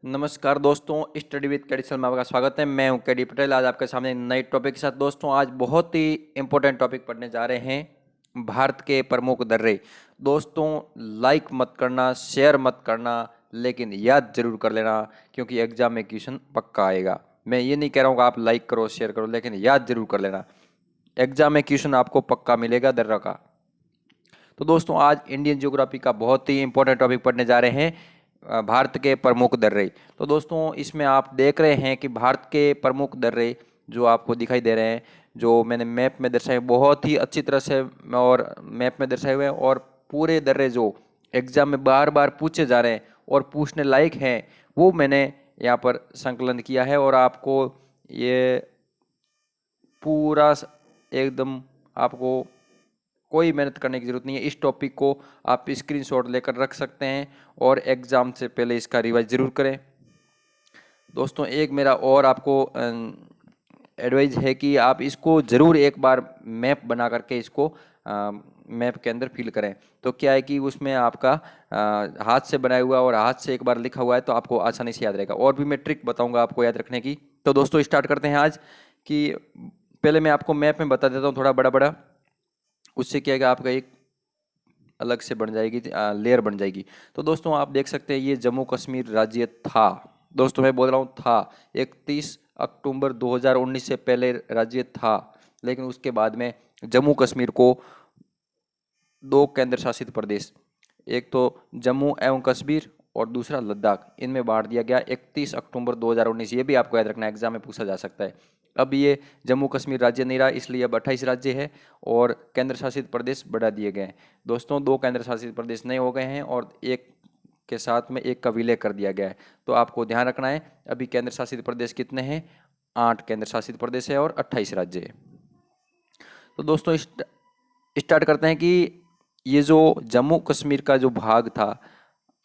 नमस्कार दोस्तों, study with कैडिसल में आपका स्वागत है। मैं हूं केडी पटेल। आज आपके सामने नए टॉपिक के साथ दोस्तों आज बहुत ही इंपॉर्टेंट टॉपिक पढ़ने जा रहे हैं, भारत के प्रमुख दर्रे। दोस्तों लाइक मत करना, शेयर मत करना, लेकिन याद जरूर कर लेना क्योंकि एग्जाम में क्वेश्चन पक्का आएगा। मैं ये नहीं कह रहा हूँ कि आप लाइक करो शेयर करो, लेकिन याद जरूर कर लेना, एग्जाम में क्वेश्चन आपको पक्का मिलेगा दर्रा का। तो दोस्तों आज इंडियन ज्योग्राफी का बहुत ही इंपॉर्टेंट टॉपिक पढ़ने जा रहे हैं, भारत के प्रमुख दर्रे। तो दोस्तों इसमें आप देख रहे हैं कि भारत के प्रमुख दर्रे जो आपको दिखाई दे रहे हैं, जो मैंने मैप में दर्शाए बहुत ही अच्छी तरह से और मैप में दर्शाए हुए हैं, और पूरे दर्रे जो एग्जाम में बार बार पूछे जा रहे हैं और पूछने लायक हैं वो मैंने यहाँ पर संकलन किया है। और आपको ये पूरा एकदम आपको कोई मेहनत करने की जरूरत नहीं है। इस टॉपिक को आप स्क्रीनशॉट लेकर रख सकते हैं और एग्जाम से पहले इसका रिवाइज जरूर करें। दोस्तों एक मेरा और आपको एडवाइस है कि आप इसको ज़रूर एक बार मैप बना करके इसको मैप के अंदर फिल करें। तो क्या है कि उसमें आपका हाथ से बनाया हुआ और हाथ से एक बार लिखा हुआ है, तो आपको आसानी से याद रहेगा। और भी मैं ट्रिक बताऊंगा आपको याद रखने की। तो दोस्तों स्टार्ट करते हैं आज कि पहले मैं आपको मैप में बता देता हूँ थोड़ा बड़ा बड़ा। उससे क्या है कि आपका एक अलग से बन जाएगी, लेयर बन जाएगी। तो दोस्तों आप देख सकते हैं ये जम्मू कश्मीर राज्य था। दोस्तों मैं बोल रहा हूँ था, 31 अक्टूबर 2019 से पहले राज्य था, लेकिन उसके बाद में जम्मू कश्मीर को दो केंद्र शासित प्रदेश, एक तो जम्मू एवं कश्मीर और दूसरा लद्दाख, इनमें बांट दिया गया 31 अक्टूबर 2019। ये भी आपको याद रखना है, एग्जाम में पूछा जा सकता है। अब ये जम्मू कश्मीर राज्य नहीं रहा, इसलिए अब 28 राज्य है और केंद्र शासित प्रदेश बढ़ा दिए गए हैं। दोस्तों दो केंद्र शासित प्रदेश नए हो गए हैं और एक के साथ में एक का विलय कर दिया गया है। तो आपको ध्यान रखना है, अभी केंद्र शासित प्रदेश कितने हैं? 8 केंद्र शासित प्रदेश है और 28 राज्य है। तो दोस्तों स्टार्ट करते हैं कि ये जो जम्मू कश्मीर का जो भाग था,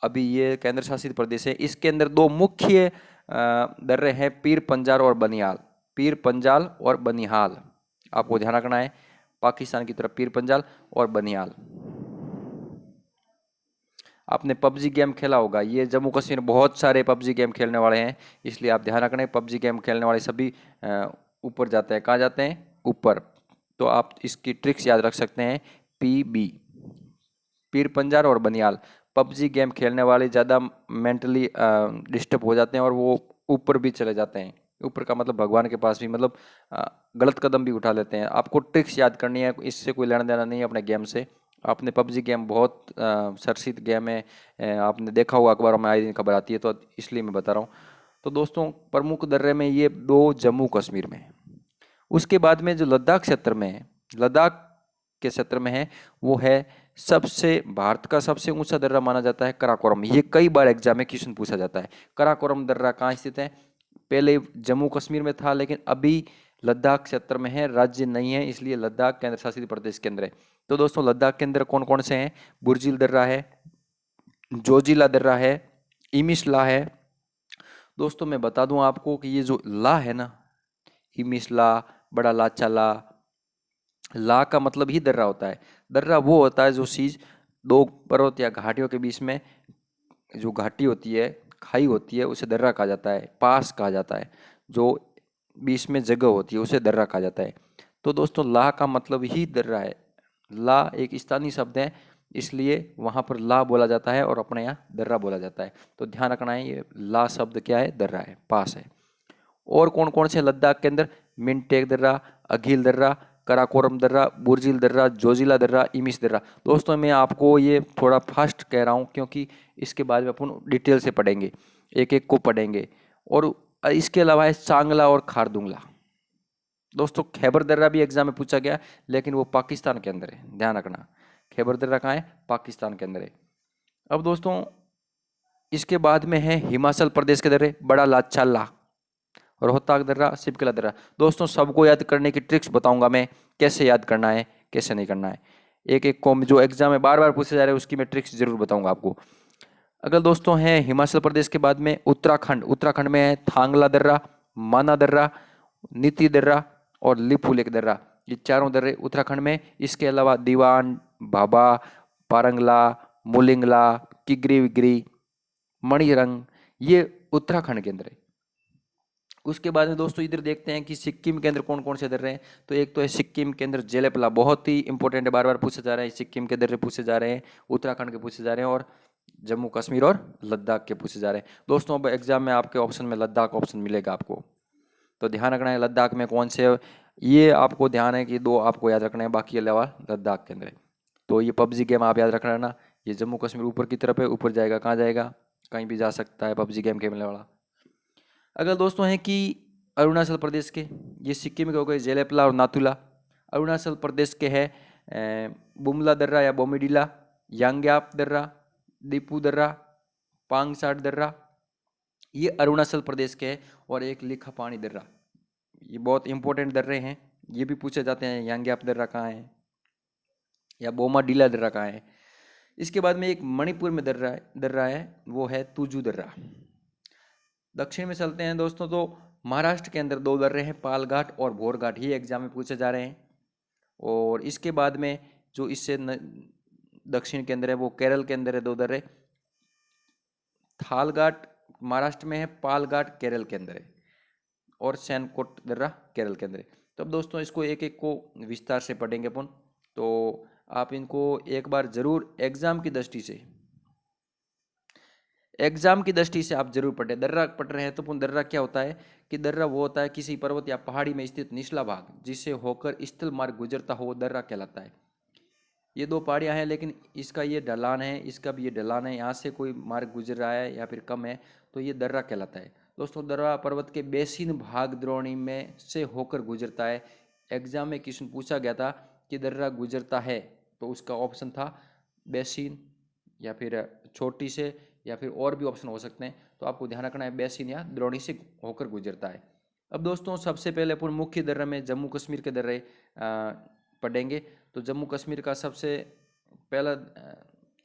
अभी ये केंद्र शासित प्रदेश है, इसके अंदर दो मुख्य दर्रे हैं, पीर पंजाल और बनिहाल। पीर पंजाल और बनिहाल आपको ध्यान रखना है, पाकिस्तान की तरफ पीर पंजाल और बनिहाल। आपने पबजी गेम खेला होगा, ये जम्मू कश्मीर बहुत सारे पबजी गेम खेलने वाले हैं, इसलिए आप ध्यान रखना है पबजी गेम खेलने वाले सभी ऊपर जाते हैं। कहाँ जाते हैं? ऊपर। तो आप इसकी ट्रिक्स याद रख सकते हैं, PB, पीर पंजाल और बनियाल। पबजी गेम खेलने वाले ज़्यादा मेंटली डिस्टर्ब हो जाते हैं और वो ऊपर भी चले जाते हैं। ऊपर का मतलब भगवान के पास भी, मतलब गलत कदम भी उठा लेते हैं। आपको ट्रिक्स याद करनी है, इससे कोई लेना देना नहीं है अपने गेम से। आपने पबजी गेम बहुत चर्चित गेम है, आपने देखा होगा, अखबारों में आए दिन खबर आती है, तो इसलिए मैं बता रहा हूँ। तो दोस्तों प्रमुख दर्रे में ये दो जम्मू कश्मीर में है। उसके बाद में जो लद्दाख क्षेत्र में है, लद्दाख के क्षेत्र में है, वो है सबसे भारत का सबसे ऊंचा दर्रा माना जाता है कराकोरम। ये कई बार एग्जाम में क्वेश्चन पूछा जाता है। कराकोरम दर्रा कहाँ स्थित है? पहले जम्मू कश्मीर में था, लेकिन अभी लद्दाख क्षेत्र में है, राज्य नहीं है, इसलिए लद्दाख केंद्र शासित प्रदेश के अंदर है। तो दोस्तों लद्दाख के अंदर कौन कौन से हैं? बुर्जिल दर्रा है, जोजिला दर्रा है, इमिशला है। दोस्तों मैं बता दूं आपको कि ये जो ला है ना, इमिशला, बड़ा लाचाला, ला का मतलब ही दर्रा होता है। दर्रा वो होता है जो चीज दो पर्वत या घाटियों के बीच में जो घाटी होती है, खाई होती है, उसे दर्रा कहा जाता है, पास कहा जाता है। जो बीच में जगह होती है उसे दर्रा कहा जाता है। तो दोस्तों ला का मतलब ही दर्रा है। ला एक स्थानीय शब्द है, इसलिए वहाँ पर ला बोला जाता है और अपने यहाँ दर्रा बोला जाता है। तो ध्यान रखना है, ये ला शब्द क्या है? दर्रा है, पास है। और कौन कौन से लद्दाख के अंदर? मिनटेक दर्रा, अघिल दर्रा, कराकोरम दर्रा, बुर्जिल दर्रा, जोजिला दर्रा, इमिश दर्रा। दोस्तों मैं आपको ये थोड़ा फास्ट कह रहा हूँ क्योंकि इसके बाद में अपन डिटेल से पढ़ेंगे, एक एक को पढ़ेंगे। और इसके अलावा है सांगला और खारदुंगला। दोस्तों खैबर दर्रा भी एग्जाम में पूछा गया, लेकिन वो पाकिस्तान के अंदर है, ध्यान रखना। खैबर दर्रा कहाँ है? पाकिस्तान के अंदर है। अब दोस्तों इसके बाद में है हिमाचल प्रदेश के दर्रे, बड़ा लाचाला, रोहतक दर्रा, सिपकला दर्रा। दोस्तों सबको याद करने की ट्रिक्स बताऊंगा मैं, कैसे याद करना है कैसे नहीं करना है। एक एक को जो एग्जाम में बार बार पूछे जा रहे हैं उसकी मैं ट्रिक्स जरूर बताऊंगा आपको। अगर दोस्तों है हिमाचल प्रदेश के बाद में उत्तराखंड, उत्तराखंड में है थांगला दर्रा, माना दर्रा, नीति दर्रा और लिपुलेख दर्रा। ये चारों दर्रे उत्तराखंड में। इसके अलावा दीवान, भाभा, पारंगला, मुलिंगला, किगरी विगरी, मणिरंग, ये उत्तराखंड के अंदर है। उसके बाद में दोस्तों इधर देखते हैं कि सिक्किम के अंदर कौन कौन से दर्रे हैं। तो एक तो है सिक्किम के अंदर जेलेपला, बहुत ही इंपॉर्टेंट है, बार बार पूछे जा रहे हैं। सिक्किम के दर्रे पूछे जा रहे हैं, उत्तराखंड के पूछे जा रहे हैं, और जम्मू कश्मीर और लद्दाख के पूछे जा रहे हैं। दोस्तों अब एग्जाम में आपके ऑप्शन में लद्दाख ऑप्शन मिलेगा आपको, तो ध्यान रखना है लद्दाख में कौन से, ये आपको ध्यान है कि दो आपको याद रखना है, बाकी अलावा लद्दाख के अंदर है। तो ये पबजी गेम आप याद रखना है ना, ये जम्मू कश्मीर ऊपर की तरफ है, ऊपर जाएगा, कहाँ जाएगा, कहीं भी जा सकता है पबजी गेम खेलने वाला। अगर दोस्तों है कि अरुणाचल प्रदेश के, ये सिक्किम के हो गए जेलेपला और नाथुला। अरुणाचल प्रदेश के है बुमला दर्रा या बोमीडीला, यांग्याप दर्रा, दीपू दर्रा, पांगसाट दर्रा, ये अरुणाचल प्रदेश के हैं। और एक लिखापानी दर्रा, ये बहुत इंपॉर्टेंट दर्रे हैं, ये भी पूछे जाते हैं। यांग्याप दर्रा कहाँ है या बोमाडीला दर्रा कहाँ है। इसके बाद में एक मणिपुर में दर्रा है, वो है तुजू दर्रा। दक्षिण में चलते हैं दोस्तों, तो महाराष्ट्र के अंदर दो दर्रे हैं, पालघाट और भोरघाट, ये एग्जाम में पूछे जा रहे हैं। और इसके बाद में जो इससे दक्षिण के अंदर है वो केरल के अंदर है, दो दर्रे, थालघाट महाराष्ट्र में है, पालघाट केरल के अंदर है, और सैनकोट दर्रा केरल के अंदर है। तो अब दोस्तों इसको एक एक को विस्तार से पढ़ेंगे अपन, तो आप इनको एक बार जरूर एग्जाम की दृष्टि से, एग्जाम की दृष्टि से आप जरूर पढ़ें। दर्रा पढ़ रहे हैं तो अपन, दर्रा क्या होता है कि दर्रा वो होता है किसी पर्वत या पहाड़ी में स्थित निचला भाग जिससे होकर स्थल मार्ग गुजरता हो, वो दर्रा कहलाता है। ये दो पहाड़ियाँ हैं, लेकिन इसका ये ढलान है, इसका भी ये ढलान है, यहाँ से कोई मार्ग गुजर रहा है या फिर कम है, तो ये दर्रा कहलाता है। दोस्तों दर्रा पर्वत के बेसिन भाग द्रोणी में से होकर गुजरता है। एग्जाम में क्वेश्चन पूछा गया था कि दर्रा गुजरता है, तो उसका ऑप्शन था बेसिन या फिर छोटी से, या फिर और भी ऑप्शन हो सकते हैं। तो आपको ध्यान रखना है बेसिन या द्रोणी से होकर गुजरता है। अब दोस्तों सबसे पहले अपन मुख्य दर्रे में जम्मू कश्मीर के दर्रे पढ़ेंगे। तो जम्मू कश्मीर का सबसे पहला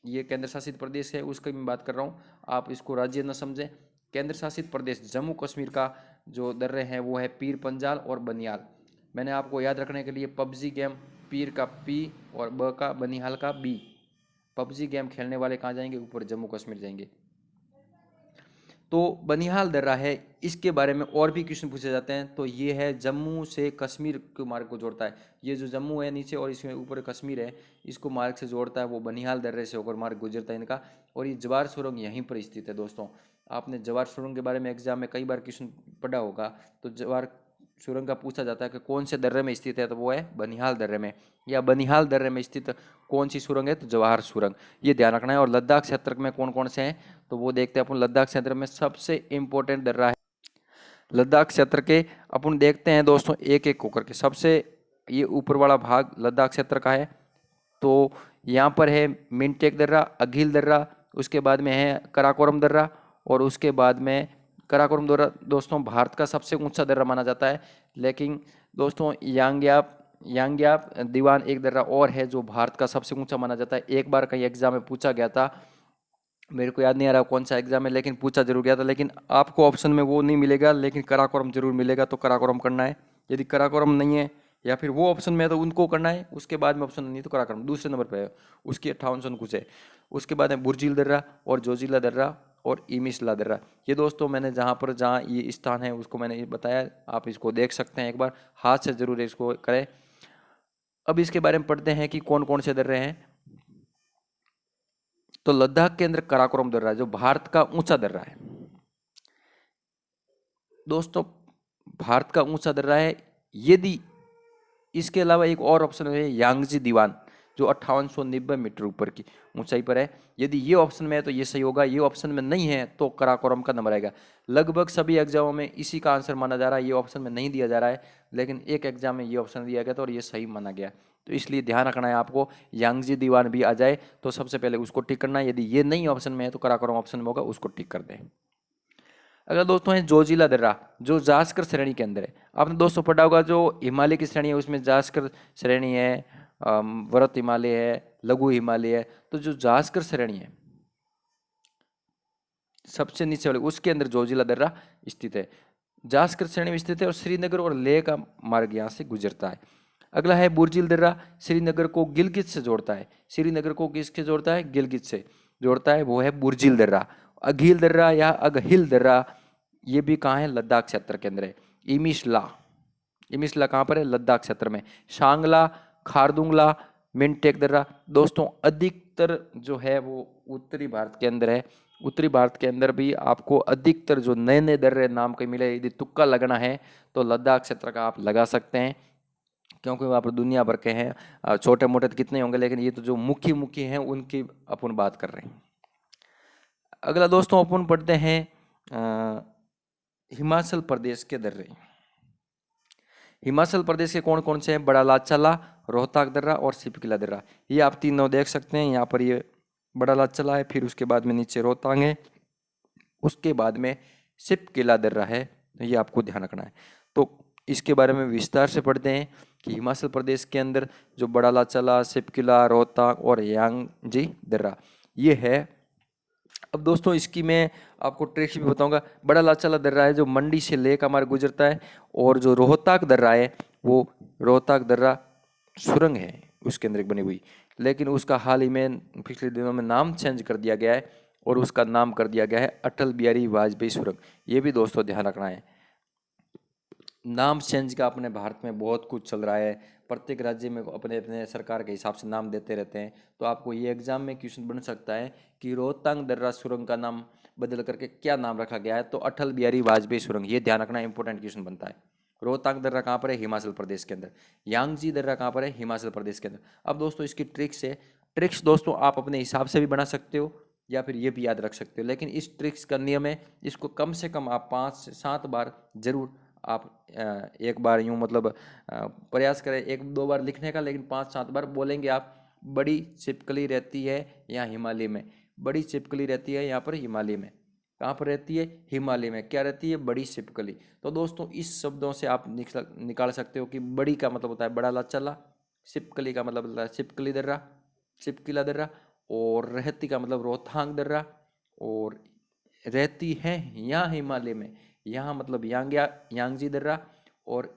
ये केंद्र शासित प्रदेश है, उसकी मैं बात कर रहा हूँ, आप इसको राज्य न समझें। केंद्र शासित प्रदेश जम्मू कश्मीर का जो दर्रे हैं वो है पीर पंजाल और बनियाल। मैंने आपको याद रखने के लिए पबजी गेम, पीर का पी और ब का, बनिहाल का बी, पबजी गेम खेलने वाले कहाँ जाएंगे, ऊपर जम्मू कश्मीर जाएंगे। तो बनिहाल दर्रा है, इसके बारे में और भी क्वेश्चन पूछे जाते हैं। तो ये है जम्मू से कश्मीर के मार्ग को जोड़ता है, ये जो जम्मू है नीचे और इसमें ऊपर कश्मीर है, इसको मार्ग से जोड़ता है, वो बनिहाल दर्रे से होकर मार्ग गुजरता है इनका। और ये जवार सुरंग यहीं पर स्थित है। दोस्तों आपने जवार सुरंग के बारे में एग्जाम में कई बार क्वेश्चन पढ़ा होगा, तो जवार सुरंग का पूछा जाता है कि कौन से दर्रे में स्थित है, तो वो है बनिहाल दर्रे में। या बनिहाल दर्रे में स्थित कौन सी सुरंग है, तो जवाहर सुरंग, ये ध्यान रखना है। और लद्दाख क्षेत्र में कौन कौन से हैं, तो वो देखते हैं अपन। लद्दाख क्षेत्र में सबसे इंपॉर्टेंट दर्रा है लद्दाख क्षेत्र के, अपन देखते हैं दोस्तों एक एक होकर के। सबसे ये ऊपर वाला भाग लद्दाख क्षेत्र का है, तो यहाँ पर है मिनटेक दर्रा, अघिल दर्रा, उसके बाद में है कराकोरम दर्रा, और उसके बाद में कराकोरम दर्रा दोस्तों भारत का सबसे ऊंचा दर्रा माना जाता है। लेकिन दोस्तों यांग्याप दीवान एक दर्रा और है जो भारत का सबसे ऊंचा माना जाता है। एक बार कहीं एग्जाम में पूछा गया था, मेरे को याद नहीं आ रहा कौन सा एग्जाम है, लेकिन पूछा जरूर गया था। लेकिन आपको ऑप्शन में वो नहीं मिलेगा, लेकिन कराकोरम जरूर मिलेगा, तो कराकोरम करना है। यदि कराकोरम नहीं है या फिर वो ऑप्शन में है तो उनको करना है, उसके बाद में ऑप्शन नहीं तो कराकोरम दूसरे नंबर पे है, उसकी 58 कुछ है। उसके बाद है बुर्जिल दर्रा और जोजिला दर्रा और इमिसला दर्रा। ये दोस्तों मैंने जहाँ ये स्थान है उसको मैंने ये बताया, आप इसको देख सकते हैं, एक बार हाथ से जरूर इसको करें। अब इसके बारे में पढ़ते हैं कि कौन कौन से दर्रे हैं। तो लद्दाख के अंदर कराकोरम दर्रा जो भारत का ऊंचा दर्रा है दोस्तों, भारत का ऊंचा दर्रा है। यदि इसके अलावा एक और ऑप्शन है यांगजी दीवान जो 5890 मीटर ऊपर की ऊंचाई पर है। यदि ये ऑप्शन में है तो ये सही होगा, ये ऑप्शन में नहीं है तो कराकोरम का नंबर आएगा। लगभग सभी एग्जामों में इसी का आंसर माना जा रहा है, ये ऑप्शन में नहीं दिया जा रहा है, लेकिन एक एग्जाम में ये ऑप्शन दिया गया था और ये सही माना गया। तो इसलिए ध्यान रखना है आपको, यांगजी दीवान भी आ जाए तो सबसे पहले उसको टिक करना है। यदि ये नहीं ऑप्शन में है तो कराकोरम ऑप्शन में होगा, उसको टिक कर दें। अगर दोस्तों है जोजिला दर्रा जो जास्कर श्रेणी के अंदर है। आपने दोस्तों पढ़ा होगा जो हिमालय की श्रेणी है उसमें जास्कर श्रेणी है, व्रत हिमालय है, लघु हिमालय है। तो जो जास्कर श्रेणी है सबसे नीचे वाले, उसके अंदर जोजिला दर्रा स्थित है, जास्कर श्रेणी में स्थित है, और श्रीनगर और लेह का मार्ग यहाँ से गुजरता है। अगला है बुर्जिल दर्रा, श्रीनगर को गिलगित से जोड़ता है। श्रीनगर को किसके जोड़ता है, गिलगित से जोड़ता है, वो है बुर्जिल दर्रा। अघिल दर्रा या अगहिल दर्रा, ये भी कहाँ है, लद्दाख क्षेत्र के अंदर है। इमिशला, इमिशला कहाँ पर है, लद्दाख क्षेत्र में। शांगला, खारदुंगला, मिनटेक दर्रा। दोस्तों अधिकतर जो है वो उत्तरी भारत के अंदर है। उत्तरी भारत के अंदर भी आपको अधिकतर जो नए नए दर्रे नाम के मिले, यदि तुक्का लगना है तो लद्दाख क्षेत्र का आप लगा सकते हैं, क्योंकि वहाँ पर दुनिया भर के हैं। छोटे मोटे तो कितने होंगे, लेकिन ये तो जो मुख्य मुख्य हैं उनकी अपन बात कर रहे हैं। अगला दोस्तों अपन पढ़ते हैं हिमाचल प्रदेश के दर्रे। हिमाचल प्रदेश के कौन कौन से हैं, बड़ा लाचला, रोहताक दर्रा और सिपकिला दर्रा। ये आप तीनों देख सकते हैं। यहाँ पर ये बड़ा लाचला है, फिर उसके बाद में नीचे रोहतांग है, उसके बाद में सिपकिला दर्रा है। ये आपको ध्यान रखना है। तो इसके बारे में विस्तार से पढ़ते हैं कि हिमाचल प्रदेश के अंदर जो बड़ा लाचला, सिपकिला, रोहतांग और यांगजी दर्रा ये है। अब दोस्तों इसकी मैं आपको ट्रिक्स भी बताऊंगा। बड़ा लाचला दर्रा है जो मंडी से लेक हमारे गुजरता है, और जो रोहताक दर्रा है वो रोहताक दर्रा सुरंग है उसके अंदर एक बनी हुई, लेकिन उसका हाल ही में पिछले दिनों में नाम चेंज कर दिया गया है और उसका नाम कर दिया गया है अटल बिहारी वाजपेयी सुरंग। ये भी दोस्तों ध्यान रखना है। नाम चेंज का अपने भारत में बहुत कुछ चल रहा है, प्रत्येक राज्य में अपने अपने सरकार के हिसाब से नाम देते रहते हैं। तो आपको ये एग्जाम में क्वेश्चन बन सकता है कि रोहतांग दर्रा सुरंग का नाम बदल करके क्या नाम रखा गया है, तो अटल बिहारी वाजपेयी सुरंग। ये ध्यान रखना, इंपॉर्टेंट क्वेश्चन बनता है। रोहतांग दर्रा कहाँ पर है, हिमाचल प्रदेश के अंदर। यांगजी दर्रा कहाँ पर है, हिमाचल प्रदेश के अंदर। अब दोस्तों इसकी ट्रिक्स है। ट्रिक्स दोस्तों आप अपने हिसाब से भी बना सकते हो या फिर ये भी याद रख सकते हो, लेकिन इस ट्रिक्स का नियम है, इसको कम से कम आप 5 से 7 बार जरूर आप एक बार यूं मतलब प्रयास करें 1-2 बार लिखने का, लेकिन 5-7 बार बोलेंगे आप। बड़ी छिपकली रहती है यहाँ हिमालय में, बड़ी छिपकली रहती है यहाँ पर हिमालय में। कहाँ पर रहती है, हिमालय में। क्या रहती है, बड़ी छिपकली। तो दोस्तों इस शब्दों से आप निकाल सकते हो कि बड़ी का मतलब होता है बड़ा लाचला, छिपकली का मतलब होता है छिपकली दर्रा, छिपकिला दर्रा, और रहती का मतलब रोहतांग दर्रा, और रहती है यहाँ हिमालय में, यहाँ मतलब यांगजी दर्रा, और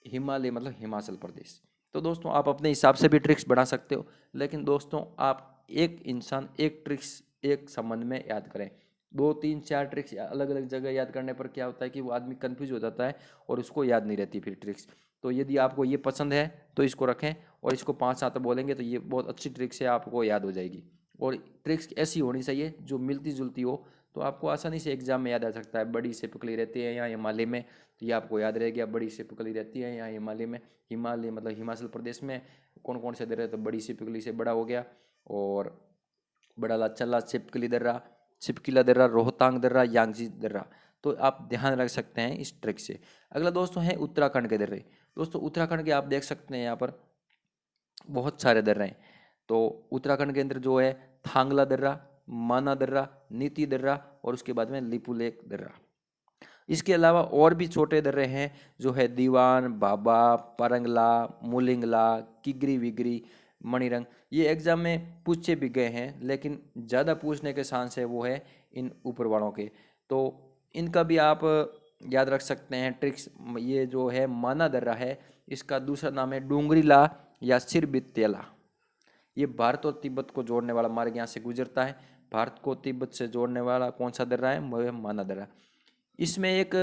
हिमालय मतलब हिमाचल प्रदेश। तो दोस्तों आप अपने हिसाब से भी ट्रिक्स बना सकते हो, लेकिन दोस्तों आप एक इंसान एक ट्रिक्स एक संबंध में याद करें। 2-3-4 ट्रिक्स अलग अलग जगह याद करने पर क्या होता है कि वो आदमी कंफ्यूज हो जाता है और उसको याद नहीं रहती फिर ट्रिक्स। तो यदि आपको ये पसंद है तो इसको रखें, और इसको 5-7 बोलेंगे तो ये बहुत अच्छी ट्रिक्स है, आपको याद हो जाएगी। और ट्रिक्स ऐसी होनी चाहिए जो मिलती जुलती हो, तो आपको आसानी से एग्जाम में याद आ सकता है। बड़ी छिपकली रहती है यहाँ हिमालय में, तो ये आपको याद रह गया, बड़ी छिपकली रहती है यहाँ हिमालय में। हिमालय मतलब हिमाचल प्रदेश में कौन कौन से दर्रे, तो बड़ी छिपकली से बड़ा हो गया, और बड़ा लाचला, छिपकली दर्रा, छिपकिला दर्रा, रोहतांग दर्रा, यांगजी दर्रा। तो आप ध्यान रख सकते हैं इस ट्रिक से। अगला दोस्तों है उत्तराखंड के दर्रे। दोस्तों उत्तराखंड के आप देख सकते हैं यहाँ पर बहुत सारे दर्रे हैं। तो उत्तराखंड के अंदर जो है थांगला दर्रा, माना दर्रा, नीति दर्रा, और उसके बाद में लिपुलेख दर्रा। इसके अलावा और भी छोटे दर्रे हैं जो है दीवान, बाबा, परंगला, मुलिंगला, किगरी विगरी, मणिरंग। ये एग्जाम में पूछे भी गए हैं, लेकिन ज़्यादा पूछने के चांस है वो है इन ऊपर वालों के। तो इनका भी आप याद रख सकते हैं ट्रिक्स। ये जो है माना दर्रा है, इसका दूसरा नाम है डूंगरीला या सिरबितेला। ये भारत और तिब्बत को जोड़ने वाला मार्ग यहाँ से गुजरता है। भारत को तिब्बत से जोड़ने वाला कौन सा दर्रा है, वह है माना दर्रा। इसमें एक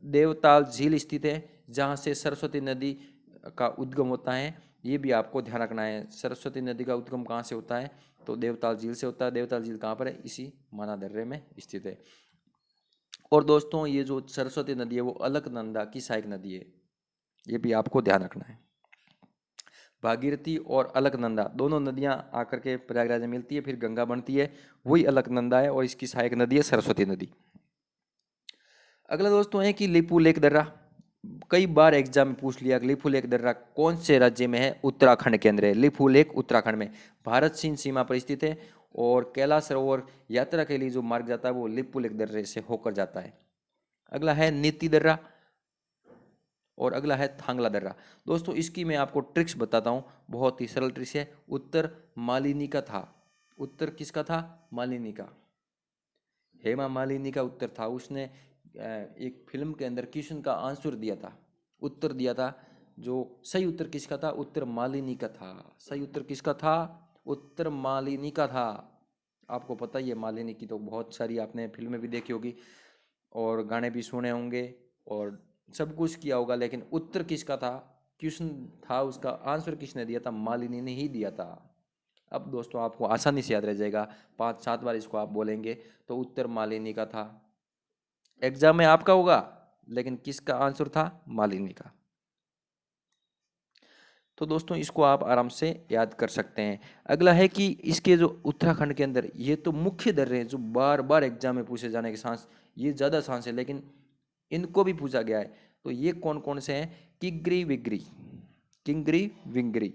देवताल झील स्थित है जहाँ से सरस्वती नदी का उद्गम होता है। ये भी आपको ध्यान रखना है, सरस्वती नदी का उद्गम कहाँ से होता है, तो देवताल झील से होता है। देवताल झील कहाँ पर है, इसी माना दर्रे में स्थित है। और दोस्तों ये जो सरस्वती नदी है वो अलकनंदा की सहायक नदी है, ये भी आपको ध्यान रखना है। भागीरथी और अलकनंदा दोनों नदियां आकर के प्रयागराज में मिलती है, फिर गंगा बनती है, वही अलकनंदा है, और इसकी सहायक नदी है सरस्वती नदी। अगला दोस्तों है कि लिपुलेख दर्रा। कई बार एग्जाम में पूछ लिया लिपुलेख दर्रा कौन से राज्य में है, उत्तराखंड के अंदर है। लिपुलेख उत्तराखंड में भारत चीन सीमा पर स्थित है, और कैलाश सरोवर यात्रा के लिए जो मार्ग जाता है वो लिपुलेख दर्रे से होकर जाता है। अगला है नीति दर्रा, और अगला है थांगला दर्रा। दोस्तों इसकी मैं आपको ट्रिक्स बताता हूँ, बहुत ही सरल ट्रिक्स है। उत्तर मालिनी का था, उत्तर किसका था, मालिनी का, हेमा मालिनी का उत्तर था। उसने एक फिल्म के अंदर क्वेश्चन का आंसर दिया था, उत्तर दिया था। जो सही उत्तर किसका था, उत्तर मालिनी का था। सही उत्तर किसका था, उत्तर मालिनी का था। आपको पता ही है मालिनी की तो बहुत सारी आपने फिल्में भी देखी होगी और गाने भी सुने होंगे और सब कुछ किया होगा, लेकिन उत्तर किसका था, क्वेश्चन था उसका आंसर किसने दिया था, मालिनी ने ही दिया था। अब दोस्तों आपको आसानी से याद रह जाएगा, 5-7 बार इसको आप बोलेंगे तो उत्तर मालिनी का था। एग्जाम में आपका होगा, लेकिन किसका आंसर था, मालिनी का। तो दोस्तों इसको आप आराम से याद कर सकते हैं। अगला है कि इसके जो उत्तराखंड के अंदर ये तो मुख्य दर्रे हैं जो बार बार एग्जाम में पूछे जाने के चांस, ये ज़्यादा चांस है, लेकिन इनको भी पूछा गया है। तो ये कौन कौन से हैं, किंगरी विगरी, किंगरी विंगरी,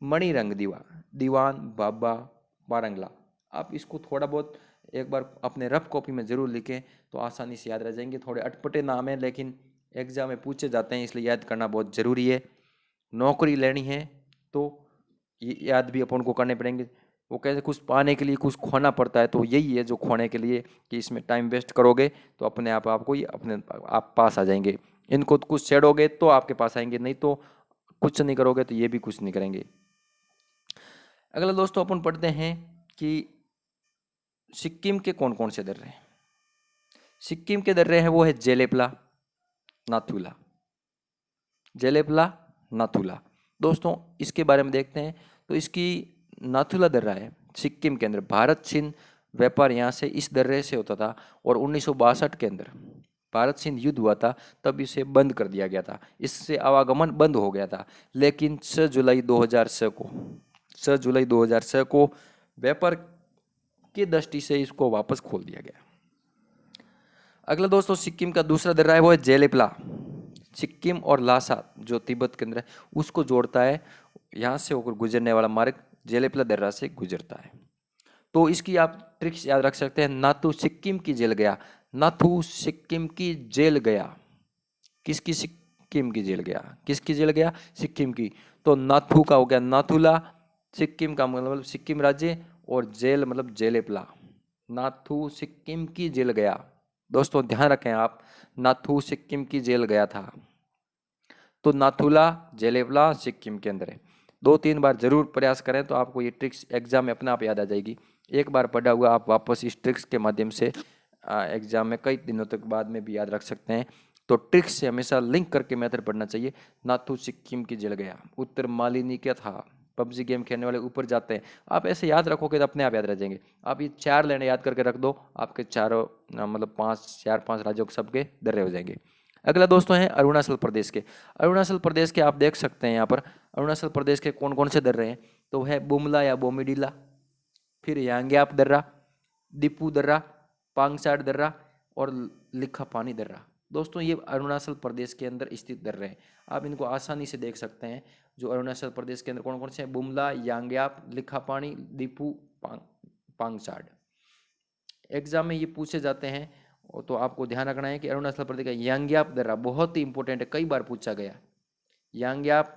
मणिरंग दीवा, दीवान बाबा, बारंगला। आप इसको थोड़ा बहुत एक बार अपने रफ कॉपी में जरूर लिखें तो आसानी से याद रह जाएंगे। थोड़े अटपटे नाम हैं लेकिन एग्जाम में पूछे जाते हैं, इसलिए याद करना बहुत ज़रूरी है। नौकरी लेनी है तो ये याद भी अपन को करने पड़ेंगे। वो कहते कुछ पाने के लिए कुछ खोना पड़ता है, तो यही है जो खोने के लिए कि इसमें टाइम वेस्ट करोगे तो अपने आप आपको ही अपने आप पास आ जाएंगे। इनको कुछ छेड़ोगे तो आपके पास आएंगे, नहीं तो कुछ नहीं करोगे तो ये भी कुछ नहीं करेंगे। अगला दोस्तों अपन पढ़ते हैं कि सिक्किम के कौन कौन से दर्रे हैं। सिक्किम के दर्रे हैं वो है जेलेपला, नाथुला, जेलेपला, नाथुला। दोस्तों इसके बारे में देखते हैं। तो इसकी नाथुला दर्रा है सिक्किम के अंदर, भारत चीन व्यापार यहाँ से इस दर्रे से होता था और 1962 के अंदर भारत चीन युद्ध हुआ था, तब इसे बंद कर दिया गया था, इससे आवागमन बंद हो गया था। लेकिन 6 जुलाई 2006 को 6 जुलाई 2006 को व्यापार की दृष्टि से इसको वापस खोल दिया गया। अगला दोस्तों सिक्किम का दूसरा दर्रा है वो है जेलेपला। सिक्किम और लासा जो तिब्बत के अंदर है उसको जोड़ता है, यहाँ से होकर गुजरने वाला मार्ग जेलेपला दर्रा से गुजरता है। तो इसकी आप ट्रिक्स याद रख सकते हैं। नाथू सिक्किम की जेल गया, नाथू सिक्किम की जेल गया, किसकी सिक्किम की जेल गया, किसकी जेल गया, सिक्किम की। तो नाथू का हो गया नाथुला, सिक्किम का मतलब सिक्किम राज्य, और जेल मतलब जेलेपला। नाथू सिक्किम की जेल गया। दोस्तों ध्यान रखें आप, नाथू सिक्किम की जेल गया था। तो नाथुला जेलेपला सिक्किम के अंदर है। 2-3 बार जरूर प्रयास करें तो आपको ये ट्रिक्स एग्जाम में अपने आप याद आ जाएगी। एक बार पढ़ा हुआ आप वापस इस ट्रिक्स के माध्यम से एग्जाम में कई दिनों तक बाद में भी याद रख सकते हैं। तो ट्रिक्स से हमेशा लिंक करके मेथड पढ़ना चाहिए। नाथू सिक्किम की जल गया, उत्तर मालिनी क्या था, पबजी गेम खेलने वाले ऊपर जाते हैं। आप ऐसे याद रखोगे तो अपने आप याद रह जाएंगे। आप ये 4 लाइनें याद करके रख दो, आपके चारों मतलब 4-5 राज्यों के सबके दर्रे हो जाएंगे। अगला दोस्तों है अरुणाचल प्रदेश के। अरुणाचल प्रदेश के आप देख सकते हैं यहाँ पर अरुणाचल प्रदेश के कौन कौन से दर्रे हैं। तो है बुमला या बोमीडीला, फिर यांग्याप दर्रा, दीपू दर्रा, पांगसाड दर्रा और लिखापानी दर्रा। दोस्तों ये अरुणाचल प्रदेश के अंदर स्थित दर्रे हैं, आप इनको आसानी से देख सकते हैं। जो अरुणाचल प्रदेश के अंदर कौन कौन से हैं, बुमला, यांग्याप, लिखापानी, दीपू, पांगसाड। एग्जाम में ये पूछे जाते हैं, तो आपको ध्यान रखना है कि अरुणाचल प्रदेश का यांग्याप दर्रा बहुत ही इंपॉर्टेंट है, कई बार पूछा गया। यांग्याप,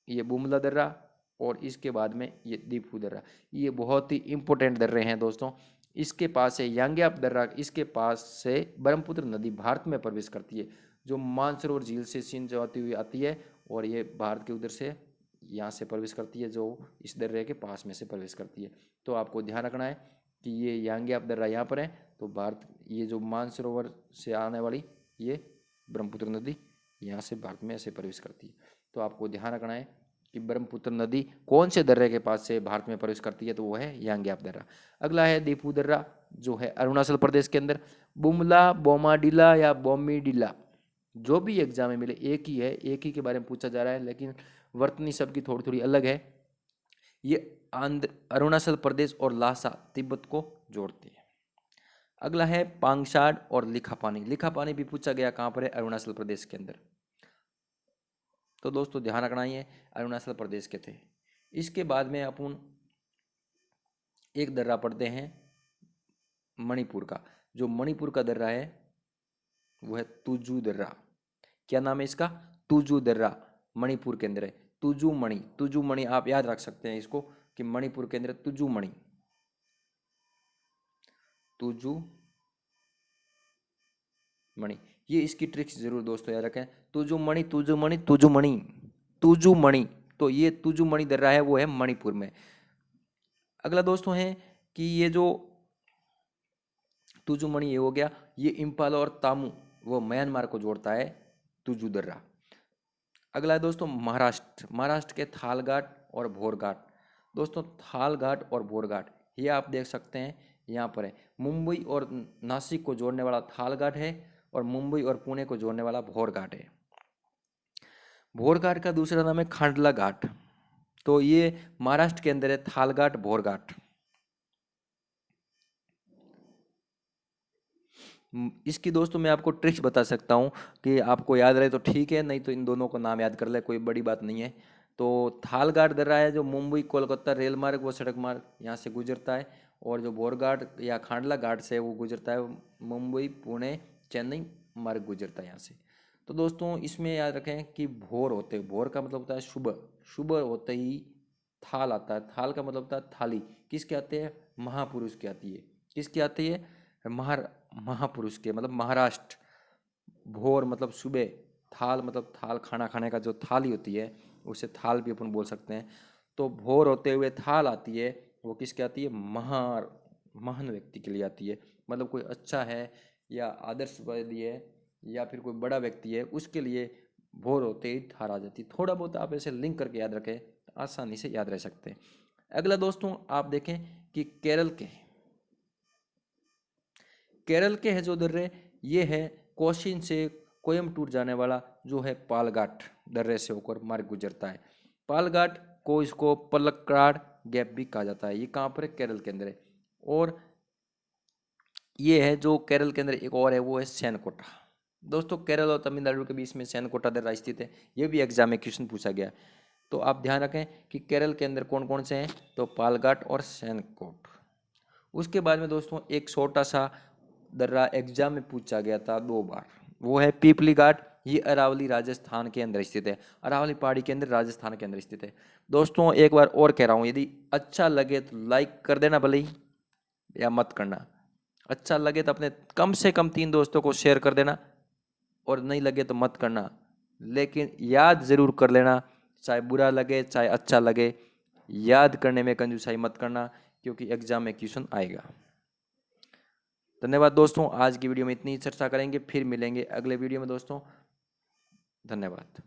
ये बुमला दर्रा और इसके बाद में ये दीपू दर्रा, ये बहुत ही इंपॉर्टेंट दर्रे हैं दोस्तों। इसके पास है यांग्याप दर्रा, इसके पास से ब्रह्मपुत्र नदी भारत में प्रवेश करती है, जो मानसरोवर झील से सिंध होती हुई आती है और ये भारत के उधर से यहाँ से प्रवेश करती है, जो इस दर्रे के पास में से प्रवेश करती है। तो आपको ध्यान रखना है कि ये यांग्याप दर्रा यहाँ पर है, तो भारत ये जो मानसरोवर से आने वाली ये ब्रह्मपुत्र नदी यहाँ से भारत में ऐसे प्रवेश करती है। तो आपको ध्यान रखना है कि ब्रह्मपुत्र नदी कौन से दर्रे के पास से भारत में प्रवेश करती है, तो वो है यांग्याप दर्रा। अगला है दीपू दर्रा, जो है अरुणाचल प्रदेश के अंदर। बुमला, बोमाडिला या बोमीडिला, जो भी एग्जाम में मिले एक ही है, एक ही के बारे में पूछा जा रहा है, लेकिन वर्तनी शब्द की थोड़ी थोड़ी अलग है। ये आंध्र, अरुणाचल प्रदेश और लासा तिब्बत को जोड़ती है। अगला है पांगसाड और लिखापानी। लिखापानी भी पूछा गया, कहाँ पर है, अरुणाचल प्रदेश के अंदर। तो दोस्तों ध्यान रखना, ये अरुणाचल प्रदेश के थे। इसके बाद में अपन एक दर्रा पढ़ते हैं मणिपुर का। जो मणिपुर का दर्रा है वो है तुजू दर्रा। क्या नाम है इसका, तुजू दर्रा, मणिपुर के अंदर है। तुजू मणि, तुजू मणि आप याद रख सकते हैं इसको कि मणिपुर के अंदर तुजू मणि, तुजू मणि। ये इसकी ट्रिक्स जरूर दोस्तों याद रखें, तुजू मणि, तुजू मणि, तुजू मणि, तुजू मणि। तो ये तुजू मणि दर्रा है वो है मणिपुर में। अगला दोस्तों है कि ये जो तुजुमणि ये हो गया, ये इम्फाल और तामू वो म्यांमार को जोड़ता है, तुजू दर्रा। अगला है दोस्तों महाराष्ट्र। महाराष्ट्र के थालघाट और भोरघाट। दोस्तों थालघाट और भोरघाट ये आप देख सकते हैं यहाँ पर है। मुंबई और नासिक को जोड़ने वाला थालघाट है और मुंबई और पुणे को जोड़ने वाला भोरघाट है। भोरघाट का दूसरा नाम है खांडला घाट। तो ये महाराष्ट्र के अंदर है, थालघाट भोरघाट। इसकी दोस्तों मैं आपको ट्रिक्स बता सकता हूँ कि आपको याद रहे तो ठीक है, नहीं तो इन दोनों को नाम याद कर ले, कोई बड़ी बात नहीं है। तो थालघाट दर्रा है जो मुंबई कोलकाता रेल मार्ग व सड़क मार्ग यहाँ से गुजरता है, और जो भोरघाट या खांडला घाट से वो गुजरता है मुंबई पुणे चेन्नई मार्ग गुजरता है यहाँ से। तो दोस्तों इसमें याद रखें कि भोर होते, भोर का मतलब होता है सुबह, सुबह होते ही थाल आता है, थाल का मतलब होता है थाली। किसके आते हैं? महापुरुष की आती है। किसकी आती है? महापुरुष के, मतलब महाराष्ट्र। भोर मतलब सुबह, थाल मतलब थाल, खाना खाने का जो थाली होती है उसे थाल भी अपन बोल सकते हैं। तो भोर होते हुए थाल आती है, वो किसके आती है? महान व्यक्ति के लिए आती है, मतलब कोई अच्छा है या आदर्शवादी है या फिर कोई बड़ा व्यक्ति है, उसके लिए भोर होते ही थाल आ जाती है। थोड़ा बहुत आप ऐसे लिंक करके याद रखें, आसानी से याद रह सकते हैं। अगला दोस्तों आप देखें कि केरल के है जो दर्रे, ये है कोचीन से कोयम्बटूर जाने वाला जो है पालघाट दर्रे से होकर मार्ग गुजरता है। पालघाट को इसको पलक्काड गैप भी कहा जाता है। ये कहाँ पर है? केरल के अंदर है। और ये है जो केरल के अंदर एक और है, वो है सैनकोटा। दोस्तों केरल और तमिलनाडु के बीच में सैनकोटा दर्रा स्थित है, ये भी एग्जाम में क्वेश्चन पूछा गया। तो आप ध्यान रखें कि केरल के अंदर कौन कौन से हैं, तो पालघाट और सैनकोट। उसके बाद में दोस्तों एक छोटा सा दर्रा एग्जाम में पूछा गया था 2 बार, वो है पीपली घाट। ये अरावली राजस्थान के अंदर स्थित है, अरावली पहाड़ी के अंदर राजस्थान के अंदर स्थित है। दोस्तों एक बार और कह रहा हूँ, यदि अच्छा लगे तो लाइक कर देना भले ही, या मत करना। अच्छा लगे तो अपने कम से कम 3 दोस्तों को शेयर कर देना, और नहीं लगे तो मत करना, लेकिन याद जरूर कर लेना। चाहे बुरा लगे चाहे अच्छा लगे, याद करने में कंजूसाई मत करना, क्योंकि एग्जाम में क्वेश्चन आएगा। धन्यवाद दोस्तों, आज की वीडियो में इतनी चर्चा करेंगे, फिर मिलेंगे अगले वीडियो में दोस्तों। धन्यवाद।